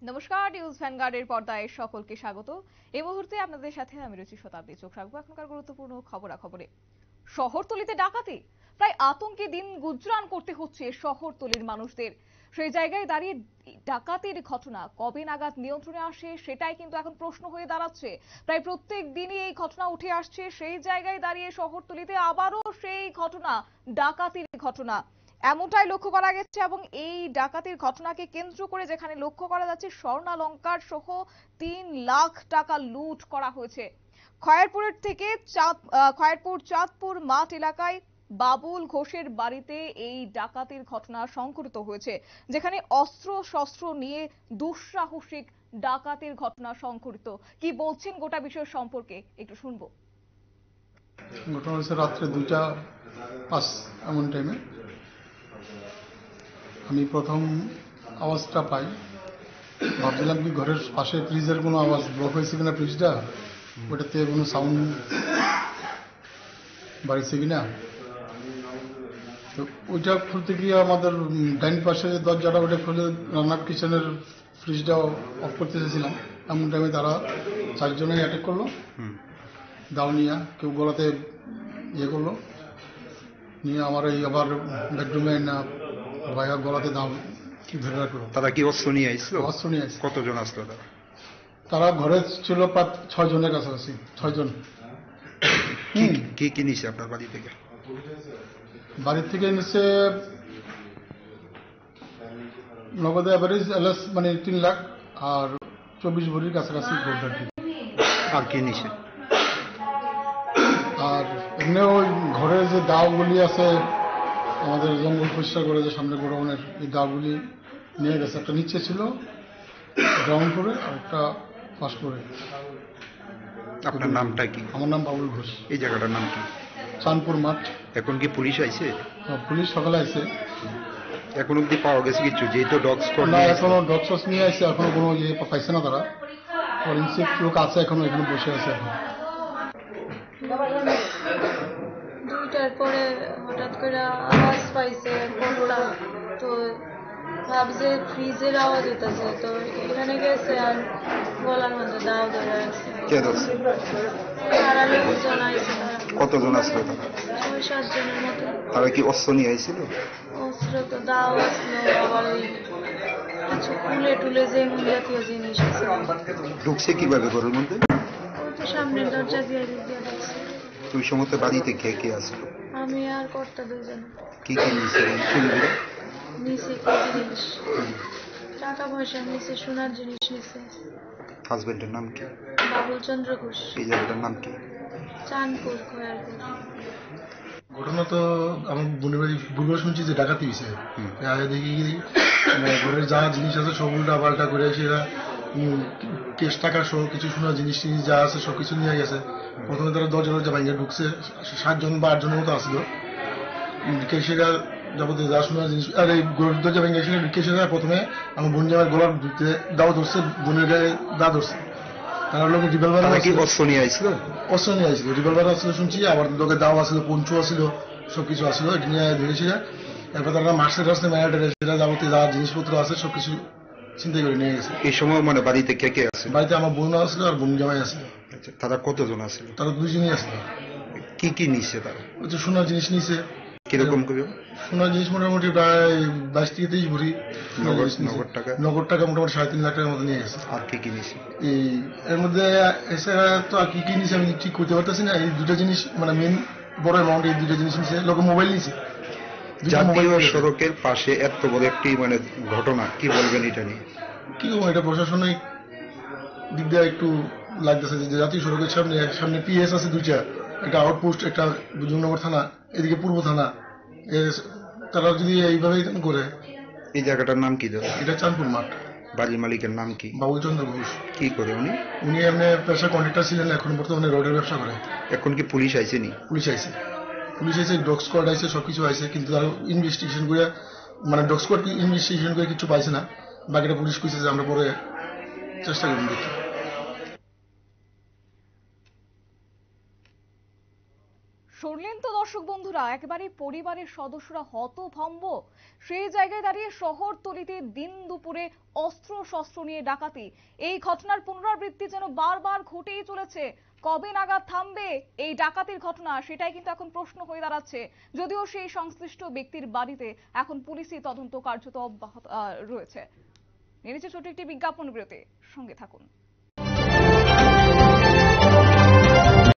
নমস্কার, নিউজ ভ্যানগার্ডের পর্দায় সকলকে স্বাগত। এই মুহূর্তে আপনাদের সাথে আমি রুচি শতাব্দী। চোখ রাখবো এখনকার গুরুত্বপূর্ণ খবরাখবরে। শহরতলিতে ডাকাতি, প্রায় আতঙ্কে দিন গুজরান করতে হচ্ছে শহরতলির মানুষদের। সেই জায়গায় দাঁড়িয়ে ডাকাতির ঘটনা কবে নাগাদ নিয়ন্ত্রণে আসে সেটাই কিন্তু এখন প্রশ্ন হয়ে দাঁড়াচ্ছে। প্রায় প্রত্যেক দিনই এই ঘটনা উঠে আসছে। সেই জায়গায় দাঁড়িয়ে শহরতলিতে আবারও সেই ঘটনা, ডাকাতির ঘটনা এমনটাই লক্ষ্য করা গেছে। এবং এই ডাকাতির ঘটনাকে কেন্দ্র করে যেখানে লক্ষ্য করা যাচ্ছে স্বর্ণালংকার সহ 3 লাখ টাকা লুট করা হয়েছে। খয়েরপুরের থেকে খয়েরপুর চাঁদপুর মাঠ এলাকায় বাবুল ঘোষের বাড়িতে এই ডাকাতির ঘটনা সংঘটিত হয়েছে, যেখানে অস্ত্র শস্ত্র নিয়ে দুঃসাহসিক ডাকাতির ঘটনা সংঘটিত। কি বলছেন গোটা বিষয় সম্পর্কে একটু শুনবো। ঘটনা হচ্ছে রাত্রে 2:05 এমন টাইমে আমি প্রথম আওয়াজটা পাই। ভাবছিলাম কি ঘরের পাশে ফ্রিজের কোনো আওয়াজ ব্লক হয়েছে কিনা, ফ্রিজটা ওটাতে কোনো সাউন্ড বাড়িছে কিনা। তো ওইটা খুলতে গিয়ে আমাদের ডাইন পাশে যে দরজাটা ওটা খুলে রান্নার কিচেনের ফ্রিজটা অফ করতে চেয়েছিলাম। এমন টাইমে তারা 4 জনেই অ্যাটাক করলো, দাও নিয়ে কেউ গলাতে ইয়ে করলো, নিয়ে আমার এই আবার বেডরুমে না ভাইয়া গলাতে দাও ধরে রাখলো। তারা কি অস্ত্র নিয়ে আসছিল? অস্ত্র নিয়ে আসছে। কতজন আসলো তারা? তারা ঘরে ছিল প্রায় 6 জনের কাছাকাছি, 6 জন। কি কি নিছে আপনার বাড়ি থেকে? বাড়ির থেকে নিচ্ছে নগদে অ্যাভারেজ এলএস মানে 3 লাখ আর 24 ভরির কাছাকাছি গোল্ড আর কি। আর কি নিছে? আর এমনি ওই ঘরের যে দাওগুলি আছে আমাদের জঙ্গল পরিষ্কার করে যে সামনে গোডাউনের, এই দাওগুলি নিয়ে গেছে। একটা নিচে ছিল গ্রাউন্ড ফ্লোরে আর একটা ফার্স্ট ফ্লোরে। আপনার নামটা কি? আমার নাম বাবুল ঘোষ। এই জায়গাটার নাম কি? চাঁদপুর মাঠ। এখন কি পুলিশ আইছে? পুলিশ সকালে আসছে। এখন অব্দি পাওয়া গেছে কিছু? যেহেতু ডগ স্কোয়াড না, এখনো ডগ স্কোয়াড নিয়ে আসছে, এখনো কোনো ইয়ে পাইছে না তারা। ফরেন্সিক লোক আছে এখনো, এখানে বসে আছে এখন। 2টার পরে হঠাৎ করে আওয়াজ পাইছে কোনটা, তো ভাবছে ফ্রিজের আওয়াজ হইতেছে, তো এখানে গেছে আর গলার মধ্যে দাও ধরে আছে। কে ধরছে? তারা লোকজন আইছে, কতজন আসলো তারা? 6-7 জনের মতো। তারা কি অস্ত্র নিয়ে আইছিল? অস্ত্র তো দাও আসলো, আবার ওই কিছু কুলে টুলে যে জাতীয় জিনিস আছে। ঢুকছে কিভাবে ঘরের মধ্যে? ওই তো সামনের দরজা দিয়ে দিয়ে দেখছে। ওই সময় বাড়িতে কে কে আসলো? আমি আর কর্তা 2 জন। কি কি নিছে শুনবি? নিচে কি জিনিস, টাকা পয়সা নিচে, সোনার জিনিস নিচে। হাজবেন্ডের নাম কি? বাবুল চন্দ্র ঘোষ। এই জায়গাটার নাম কি? চাঁদপুর খয়েরপুর। ঘটনা তো আমার বোনের বাড়ি ভুলও শুনছি যে ডাকাতি হয়েছে। দেখি ঘরের যা জিনিস আছে সব উল্টা পাল্টা করে সেরা কেশ টাকা সহ কিছু সোনার জিনিস যা আছে সব কিছু নিয়ে গেছে। প্রথমে তারা দরজা ভাঙিয়ে ঢুকছে, 7 জন বা 8 জনের মতো আসলো। কেশেরা যাবতীয় যা সোনার জিনিস আর এই দরজা ভেঙে এসে কেশেরা প্রথমে আমার বোন জামার গলার দাও ধরছে, বোনের গায়ে দা ধরছে। তারা লোকে রিভলভার অস্ত্র নিয়ে আসছিল, অস্ত্র নিয়ে আসছিল, রিভলভার আসছিল শুনছি, আবার লোকে দাও আসলো, পঞ্চু আসলো, সবকিছু আসলো। এটা নিয়ে ধরেছিল। এরপর তারা মার্কসের রাস্তে ম্যানেটারে সেটা যাবতীয় যা জিনিসপত্র আছে সবকিছু চিন্তা করে নিয়ে গেছে। এই সময় বাড়িতে কে কে আছে? বাড়িতে আমার বোন আসলো আর বোন জামাই আসলো। আচ্ছা, তারা কতজন আসলো? তারা 2 জনই আসলো। কি কি নিচ্ছে তারা? ওই তো সোনার জিনিস নিছে। কিরকম করে? সোনার জিনিস মোটামুটি প্রায় 22 থেকে 23 ভরি নগদ টাকা মোটামুটি 3.5 লাখ টাকার মতো নিয়ে গেছে। আর কি কি নিছে? এই এর মধ্যে এছাড়া তো আর কি কি নিছে আমি ঠিক করতে পারতেছি না। এই 2টা জিনিস মানে মেন বড় অ্যামাউন্ট, এই 2টা জিনিস নিছে। লোকে মোবাইল নিছে। জাতীয় সড়কের পাশে এত বড় একটি ঘটনা, কি বলবেন এটা নিয়ে? কি এটা প্রশাসনিক দিক দিয়ে একটু লাগতেছে যে জাতীয় সড়কের সামনে পিএস আছে 2টা, একটা আউটপোস্ট, একটা জুমনগর থানা, এদিকে পূর্ব থানা। তারা যদি এইভাবে করে। এই জায়গাটার নাম কি? এটা চাঁদপুর মাঠ। বাড়ির মালিকের নাম কি? বাবুল চন্দ্র ঘোষ। কি করে উনি? উনি এমনি পেশা কন্ট্রাক্টর ছিলেন, এখন বর্তমানে রোডের ব্যবসা করে। এখন কি পুলিশ আইসেনি? পুলিশ আইছে, ডগ স্কোয়াড আইছে, সবকিছু আইছে, কিন্তু তারা ইনভেস্টিগেশন করে মানে ডগ স্কোয়াড ইনভেস্টিগেশন করে কিছু পাইছে না। বাকিটা পুলিশ কইছে যে আমরা পরে চেষ্টা করব দেখি। শোন শুনলেন তো দর্শক বন্ধুরা, একেবারে পরিবারের সদস্যরা হতভম্ব। সেই জায়গায় দাঁড়িয়ে শহরতলিতে দিন দুপুরে অস্ত্র শস্ত্র নিয়ে ডাকাতি, এই ঘটনার পুনরাবৃত্তি যেন বারবার ঘটেই চলেছে। কবে নাগাদ থামবে এই ডাকাতির ঘটনা, সেটাই কিন্তু এখন প্রশ্ন হয়ে দাঁড়াচ্ছে। যদিও সেই সংশ্লিষ্ট ব্যক্তির বাড়িতে এখন পুলিশি তদন্ত কার্যত অব্যাহত রয়েছে। নিয়ে নিচ্ছে ছোট একটি বিজ্ঞাপন বিরতি, সঙ্গে থাকুন।